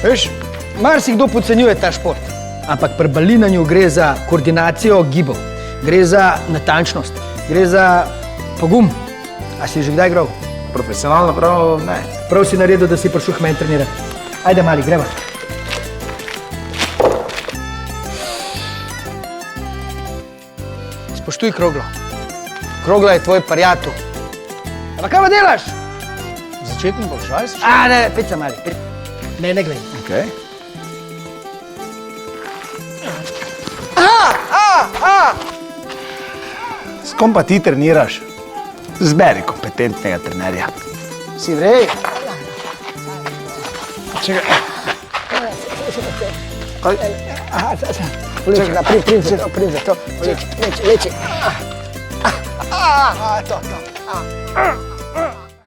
Veš, marsikdo podcenjuje ta šport, ampak pri balinanju gre za koordinacijo gibov, gre za natančnost, gre za pogum. A si že kdaj igral? Profesionalno prav ne. Prav si naredil, da si prišel k meni trenirati. Ajde, mali, greva. Spoštuj Kroglo. Krogla je tvoj prijatelj. Pa kaj pa delaš? Začetni položaj si še? Ne, peca mali. Ne gledaj. Okej. S kom pa ti treniraš? Zberi kompetentnega trenerja. Si vrej? Čekaj. Prim za to. Leči. To.